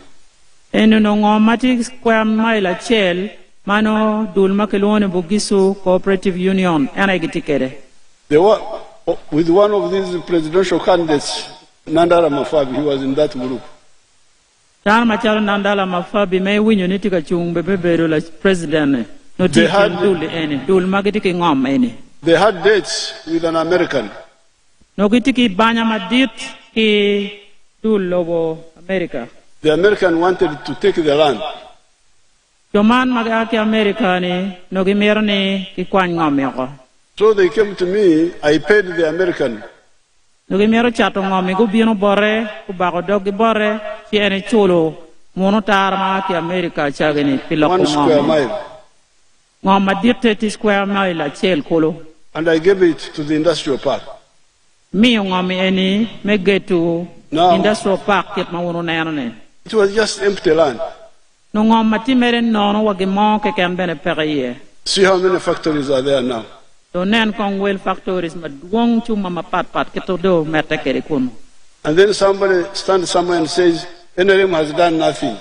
En no ngomati square mile a chel mano dul makeloni Bugisu Cooperative Union ana gitikere. They were with one of these presidential candidates, Nandala Mafabi, he was in that group. Tan machalo Nandala Mafabi me winyo nitika chung bebero la president no teacher dul magitiki ngom ene. They had dates with an American. No gitiki banya madit ki dul lobo America. The American wanted to take the land. Yoman magaki America ni no gimerni ki kwan ngom yako. So they came to me, I paid the American. Nugi mero chato ngomi gu bino bore ku bago dogi bore ci ene chulo mono tarma ki America chageni piloko 1 square mile. Ngoma dirte ti square mile a chel kolo. And I gave it to the industrial park. Mi ngomi eni me getu industrial park ket ma wono nene. It was just empty land. No ngoma ti mere nono wagi mon ke kembene periye. See how many factories are there now. So nen kong well factories ma duong chuma ma pat keto do meta kere kuno. And then somebody stands somewhere and says, NRM has done nothing.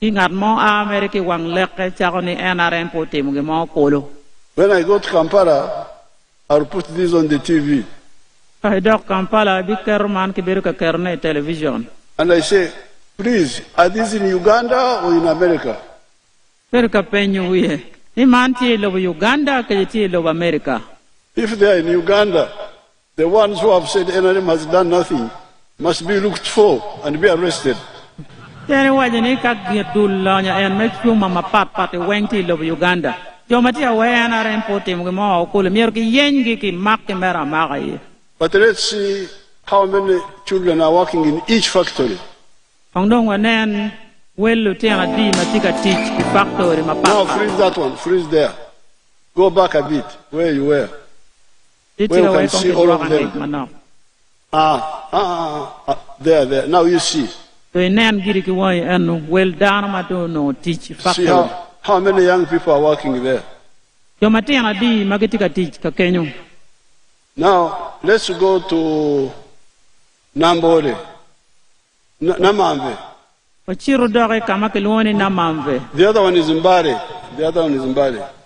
Ingat mo America wang leke chakoni NRM po timu ge mo kolo. When I go to Kampala, I'll put this on the TV. I dok Kampala bi kerman ki biru ka kerne television. And I say, please, are these in Uganda or in America? Biru ka penyu wiye. Ni man ti lo Uganda ke ti lo America. If they are in Uganda, the ones who have said NRM has done nothing must be looked for and be arrested. Tene wajeni ka gidul nya en me chuma ma pat weng ti lo Uganda. Jo mati a we NRM po timu ge mo ko le mier ki yengi ki mak ke mera magai. But let's see how many children are working in each factory? Hongdong wanen welu tianga di matika teach the factory Now mapapa. freeze that one, freeze there. Go back a bit, where you were. Where you can see all of them. There. Now you see. So nen giri ki wai enu well down mato no teach See factory. how many young people are working there. Yo matianga di magitika teach ka Kenya. Now let's go to Nambore. Namamve. Ochiru dore kama kilwoni na mamve. The other one is Mbare.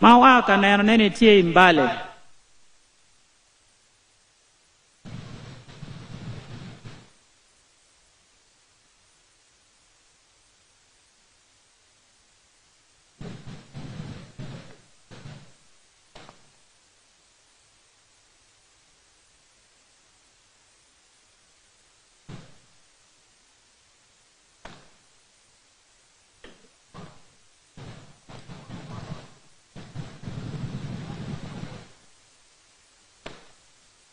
Mawaka na nene tie imbale.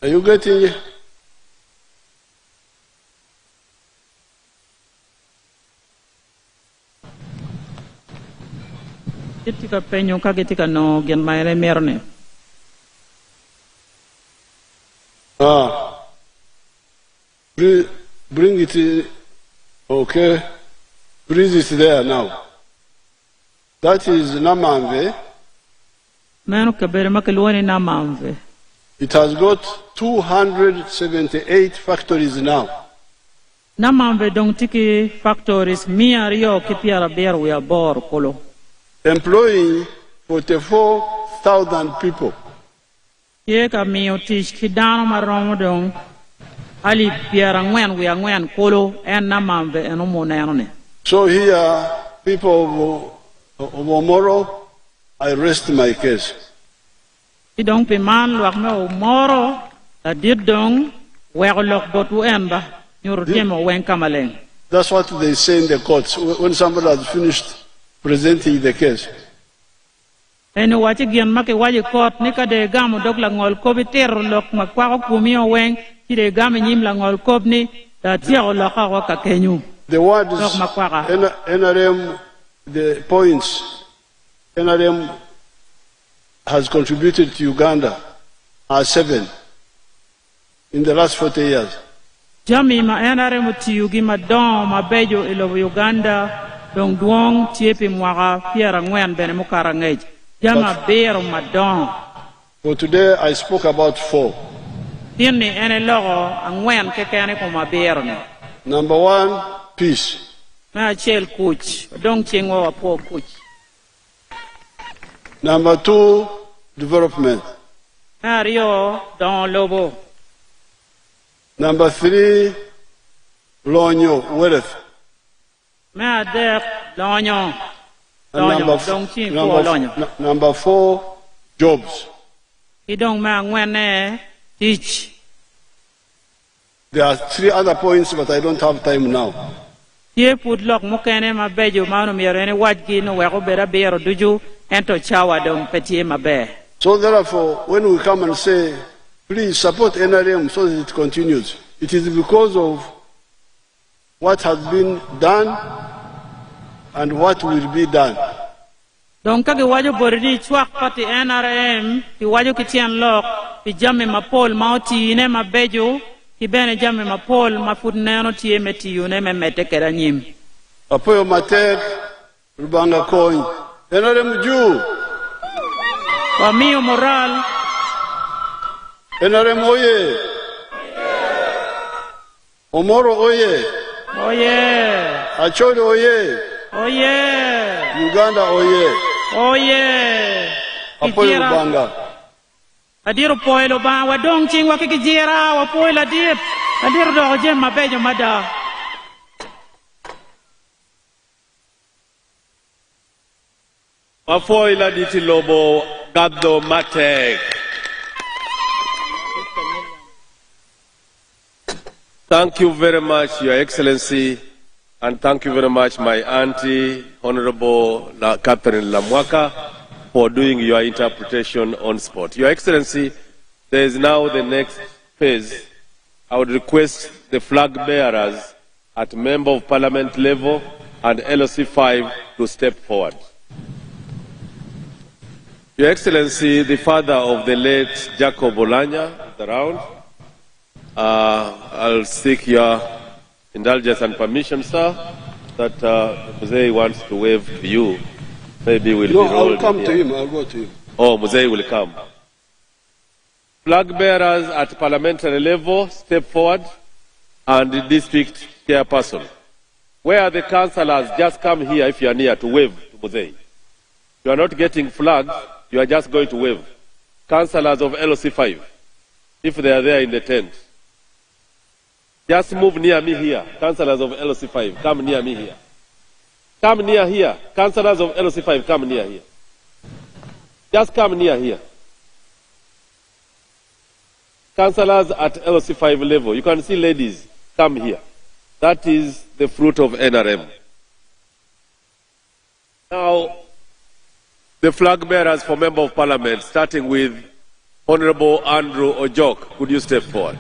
Are you getting it? Kitika penyo ka kitika no gen maere merne. Bring it in. Okay. Breeze is there now. That is Namamve. Meno kabere makelwoni na mamve. It has got 278 factories now. Na mamve dong tiki factories miario kipiara beru ya bor kolo. Employing 44,000 people. Ye ka mio tish kidano maromo dong ali piara ngwen kolo en na mamve eno monerne. So here, people of Omoro, I rest my case. Idong piman luak me Omoro la didong werlok botu enba nyuru temo wen kamaleng. That's what they say in the courts when somebody has finished presenting the case. Eno wachi gian make waji court nika de gamu dok la ngol kobi ter lok makwako kumio wen kide gamu nyim la ngol kob ni da tiao la kawa ka kenyu. The word is NRM, the points NRM has contributed to Uganda are 7 in the last 40 years. Jami ma NRM tiyugi ma don ma bejo ilo Uganda dong duong tiepi mwaka piera ngwen bene mukara ngej. Jama bero ma don. For today I spoke about 4. Tieni ene logo angwen kekene kuma bero ne. Number 1, peace. Na chel kuch, dong chingwa wapo kuch. Number 2, development. Na rio don lobo. Number 3, lonyo, wealth. Na dek lonyo. Number 4, jobs. Idong ma ngwene teach. There are 3 other points, but I don't have time now. Ye put lok mukene ma bejo manu mierene wajgi no weko bera bero duju ento chawa dong petie ma be. So therefore, when we come and say, please support NRM so that it continues, it is because of what has been done and what will be done. Donc kage wajo bordi chwak pati NRM ki wajo kitian lok ki jamme mapol mauti ne ma bejo ki bene jamme mapol mafudneno tie meti yune me mete kera nyim. Apoyo matek rubanga coin NRM juu. Wa mio moral NRM oye. Omoro oye. Oye. Acholi oye. Oye. Uganda oye. Oye. Apoyo rubanga. Adiru poilo ba wa dong ching wa kikijira wa poila dip. Adiru do jem mabejo mada. Wa poila diti lobo gado matek. Thank you very much, Your Excellency, and thank you very much, my auntie, Honorable Catherine Lamwaka, for doing your interpretation on spot. Your Excellency, there is now the next phase I would request the flag bearers at Member of Parliament level and LOC 5 to step forward. Your Excellency, the father of the late Jacob Olanya is around. I'll seek your indulgence and permission, sir, that Musei wants to wave to you. Maybe we'll be I'll come to him. I'll go to him. Oh, Musei will come. Flag bearers at parliamentary level, step forward, and the district chairperson. Where are the councillors? Just come here if you are near to wave to Musei. You are not getting flags, you are just going to wave. Councillors of LOC 5, if they are there in the tent. Just move near me here. Councillors of LOC 5, come near me here. Come near here. Councillors of LOC 5, come near here. Just come near here. Councillors at LOC 5 level, you can see ladies, come here. That is the fruit of NRM. Now, the flag bearers for Member of Parliament, starting with Honorable Andrew Ojok, could you step forward?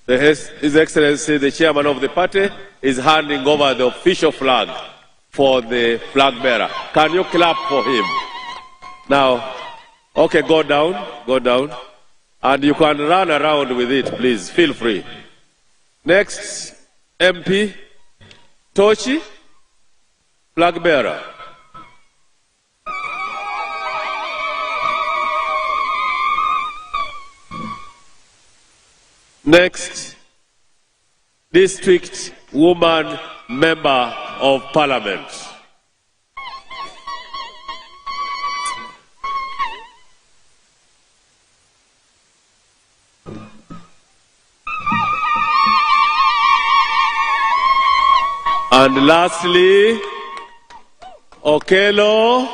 His Excellency, the chairman of the party, is handing over the official flag for the flag bearer. Can you clap for him? Now, okay, go down, and you can run around with it, please, feel free. Next, MP Tochi, flag bearer. Next, District Woman Member of Parliament. And lastly, Okelo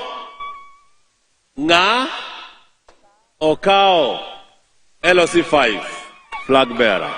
Nga Okao, LOC 5, flag bearer.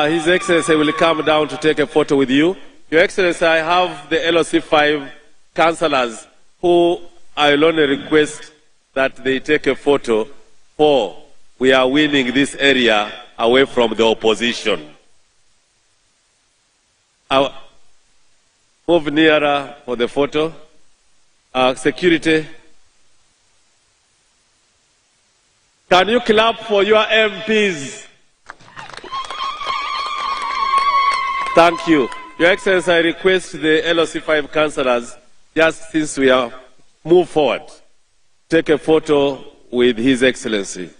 His Excellency will come down to take a photo with you. Your Excellency, I have the LOC 5 councillors who I will only request that they take a photo, for we are winning this area away from the opposition. Move nearer for the photo. Security. Can you clap for your MPs? Thank you. Your Excellency, I request the LOC 5 councillors, just since we are move forward, take a photo with His Excellency.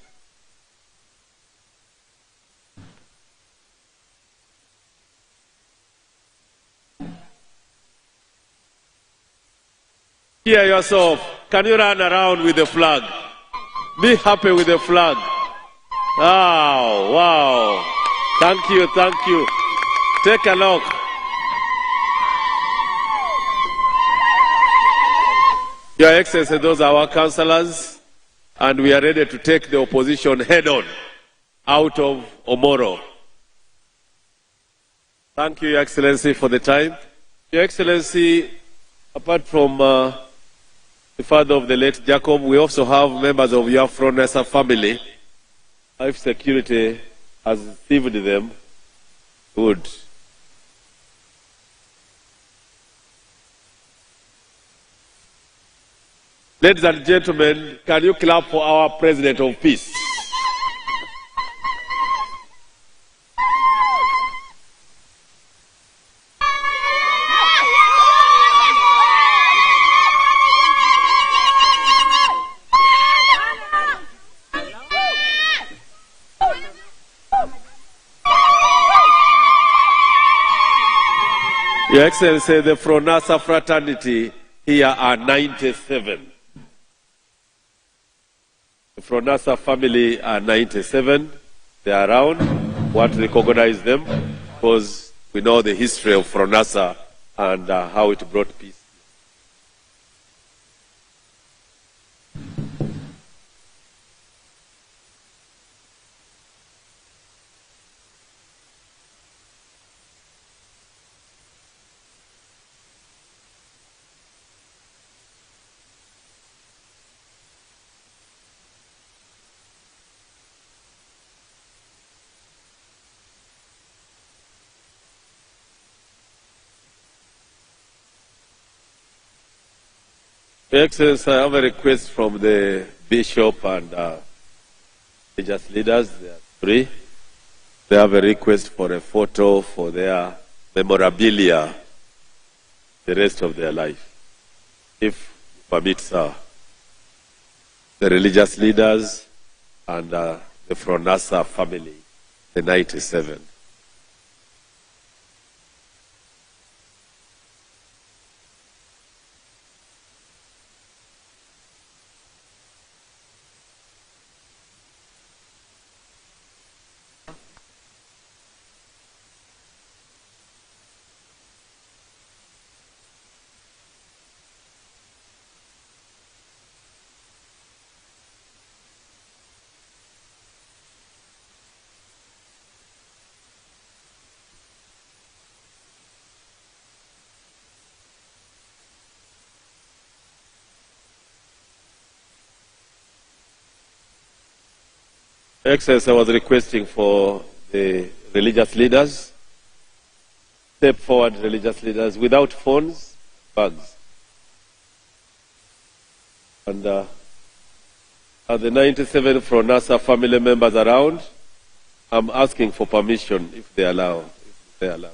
Hear yourself. Can you run around with the flag? Be happy with the flag. Oh, wow. Thank you, thank you. Take a look. Your Excellency, those are our councillors, and we are ready to take the opposition head-on out of Omoro. Thank you, Your Excellency, for the time. Your Excellency, apart from the father of the late Jacob, we also have members of your Fronesa family. If security has received them, good. Ladies and gentlemen, can you clap for our President of Peace? Your Excellency, the Fronasa fraternity here are 97. The Fronasa family are 97. They are around. We want to recognize them because we know the history of Fronasa and how it brought peace. Your Excellency, I have a request from the Bishop and religious leaders. There are 3. They have a request for a photo for their memorabilia the rest of their life. If you permit, sir. The religious leaders and the Fronasa family, the 97. Excellency, I was requesting for the religious leaders, step forward religious leaders, without phones, bags. And are the 97 from NASA family members around? I'm asking for permission if they allow. If they allow.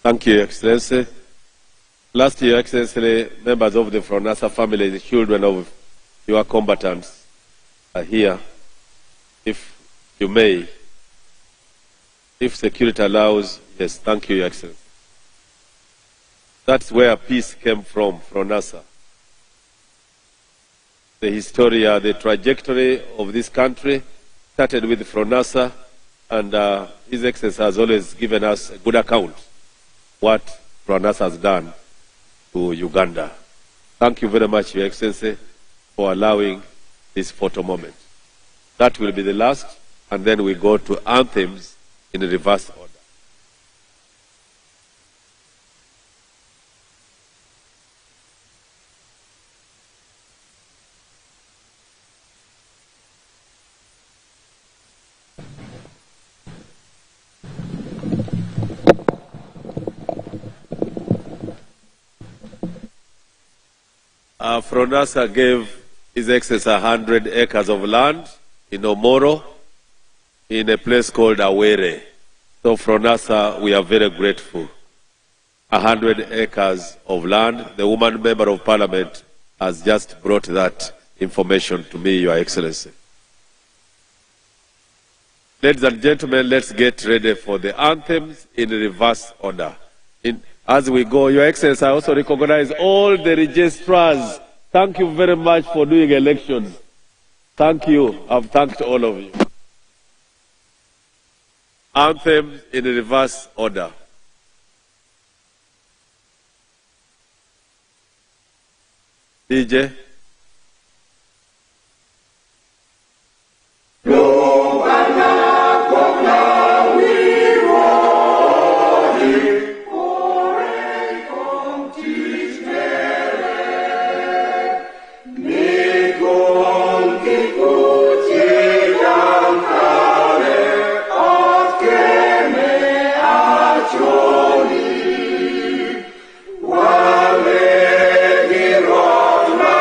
Thank you, Your Excellency. Last year, Your Excellency, members of the Fronasa family, the children of your combatants are here. If you may, if security allows, yes, thank you, Your Excellency. That's where peace came from Fronasa. The historia, the trajectory of this country started with Fronasa, and His Excellency has always given us a good account what Fronasa has done to Uganda. Thank you very much, Your Excellency, for allowing this photo moment. That will be the last, and then we go to anthems in reverse order. Fronasa gave His Excellency 100 acres of land in Omoro, in a place called Awere. So Fronasa, we are very grateful. 100 acres of land. The woman member of parliament has just brought that information to me, Your Excellency. Ladies and gentlemen, let's get ready for the anthems in reverse order. As we go, Your Excellency, I also recognize all the registrars. Thank you very much for doing elections. Thank you. I've thanked all of you. Anthems in reverse order. DJ. Wale girona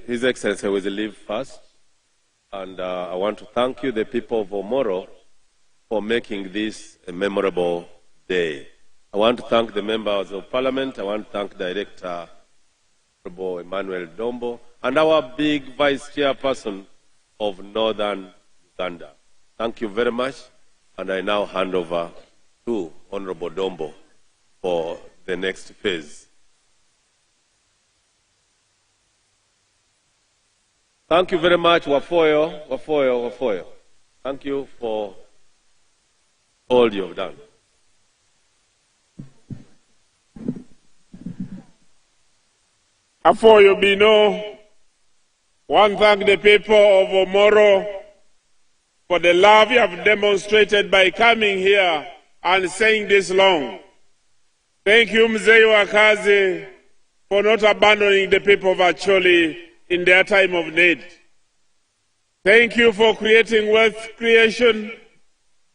His Excellency will leave first, and I want to thank you, the people of Omoro, for making this a memorable day. I want to thank the members of Parliament. I want to thank Director Emmanuel Dombo and our big Vice Chairperson of Northern Uganda. Thank you very much, and I now hand over to Honorable Dombo for the next phase. Thank you very much, Wafoyo. Thank you for all you have done. Afoyo Bino, one thank the people of Omoro for the love you have demonstrated by coming here and staying this long. Thank you, Mzee Wakazi, for not abandoning the people of Acholi in their time of need. Thank you for creating wealth creation,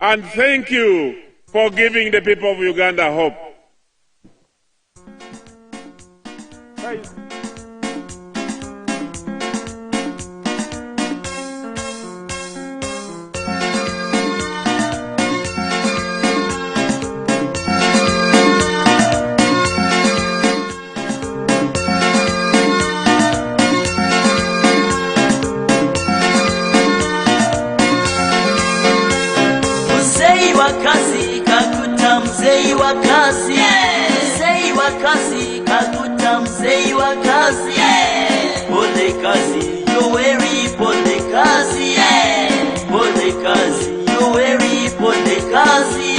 and thank you for giving the people of Uganda hope. Mzee wa kazi, mzee wa kazi, kakuta mzee wa kazi, pole kazi, Yoweri, pole kazi, pole kazi, Yoweri, pole kazi.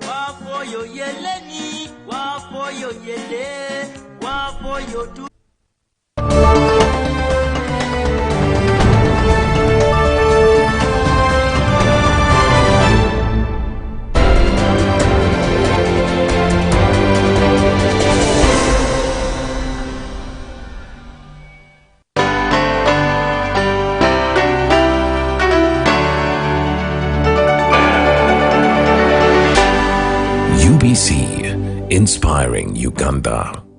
Wafoyo yeleni, wafoyo yele, wafoyo tu. UBC, inspiring Uganda.